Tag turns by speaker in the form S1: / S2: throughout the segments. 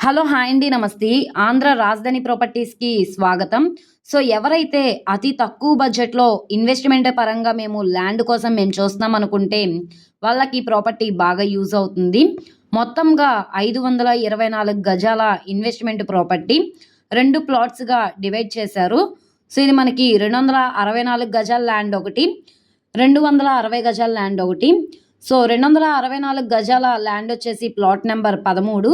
S1: Hello! Hi అండి. నమస్తే. ఆంధ్ర రాజధాని ప్రాపర్టీస్‌కి స్వాగతం. సో, ఎవరైతే అతి తక్కువ బడ్జెట్‌లో ఇన్వెస్ట్‌మెంట్ పరంగా మేము ల్యాండ్ కోసం చూస్తున్నాం అనుకుంటే, వాళ్ళకి ఈ ప్రాపర్టీ బాగా యూజ్ అవుతుంది. మొత్తంగా 524 గజాల ఇన్వెస్ట్‌మెంట్ ప్రాపర్టీ. 2 ప్లాట్స్‌గా డివైడ్ చేశారు. సో, ఇది మనకి 264 గజాల ల్యాండ్ ఒకటి, 260 గజాల ల్యాండ్ ఒకటి. సో, 264 గజాల ల్యాండ్ వచ్చేసి ప్లాట్ నంబర్ 13.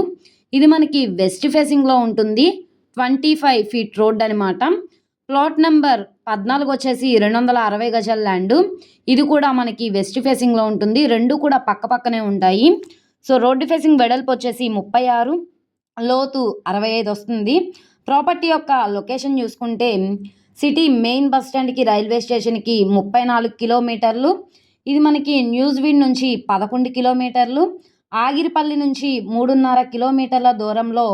S1: ఇది మనకి వెస్ట్ ఫేసింగ్‌లో ఉంటుంది. 25 ఫీట్ రోడ్ అనమాట. ప్లాట్ నంబర్ 14 వచ్చేసి 260 గజాల ల్యాండు. ఇది కూడా మనకి వెస్ట్ ఫేసింగ్‌లో ఉంటుంది. 2 కూడా పక్కపక్కనే ఉంటాయి. సో, రోడ్డు ఫేసింగ్ వెడల్పు వచ్చేసి 36, లోతు 65 వస్తుంది. ప్రాపర్టీ యొక్క లొకేషన్ చూసుకుంటే సిటీ మెయిన్ బస్ స్టాండ్‌కి, రైల్వే స్టేషన్‌కి 34 కిలోమీటర్లు. ఇది మనకి న్యూజివీడ్ నుంచి 11 కిలోమీటర్లు. ఆగిరిపల్లి నుంచి 3.5 కిలోమీటర్ల దూరంలో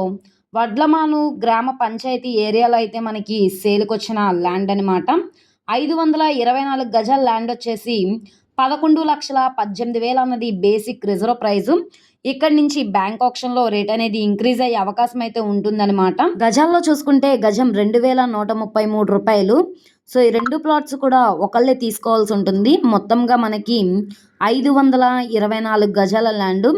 S1: వడ్లమాను గ్రామ పంచాయతీ ఏరియాలో అయితే మనకి సేల్‌కొచ్చిన ల్యాండ్ అనమాట. 524 గజాల ల్యాండ్ వచ్చేసి 11,18,000 అన్నది బేసిక్ రిజర్వ్ ప్రైజు. ఇక్కడి నుంచి బ్యాంక్ ఆక్షన్‌లో రేట్ అనేది ఇంక్రీజ్ అయ్యే అవకాశం అయితే ఉంటుందన్నమాట. గజాల్లో చూసుకుంటే గజం రూ. 2,133. సో, ఈ 2 ప్లాట్స్ కూడా ఒకళ్ళే తీసుకోవాల్సి ఉంటుంది. మొత్తంగా మనకి 524 గజాల ల్యాండు.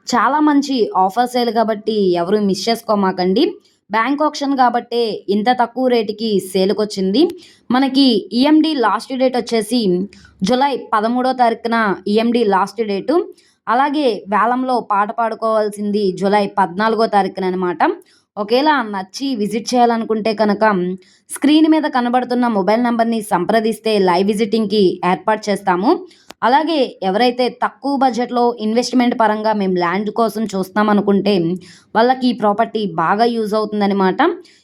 S1: చాలా మంచి ఆఫర్ సేల్ కాబట్టి ఎవరు మిస్ చేసుకోమాకండి. బ్యాంక్ ఆక్షన్ కాబట్టే ఇంత తక్కువ రేటుకి సేల్‌కొచ్చింది. మనకి ఈఎండి లాస్ట్ డేట్ వచ్చేసి జూలై 13వ తారీఖున ఈఎండి లాస్ట్ డేటు. అలాగే వేలంలో పాట పాడుకోవాల్సింది జూలై 14వ తారీఖుననమాట. ఒకేలా నచ్చి విజిట్ చేయాలనుకుంటే కనుక స్క్రీన్ మీద కనబడుతున్న మొబైల్ నంబర్‌ని సంప్రదిస్తే లైవ్ విజిటింగ్‌కి ఏర్పాటు చేస్తాము. అలాగే ఎవరైతే తక్కువ బడ్జెట్‌లో ఇన్వెస్ట్‌మెంట్ పరంగా మేము ల్యాండ్ కోసం చూస్తున్నామనుకుంటే వాళ్ళకి ఈ ప్రాపర్టీ బాగా యూజ్ అవుతుందనమాట.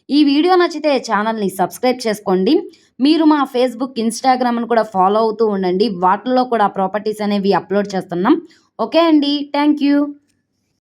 S1: ఈ వీడియో నచ్చితే ఛానల్‌ని సబ్స్క్రైబ్ చేసుకోండి. మీరు మా ఫేస్‌బుక్, ఇన్‌స్టాగ్రామ్‌ని కూడా ఫాలో అవుతూ ఉండండి. వాటిల్లో కూడా ప్రాపర్టీస్ అనేవి అప్లోడ్ చేస్తున్నాం. ఓకే అండి. Thank you.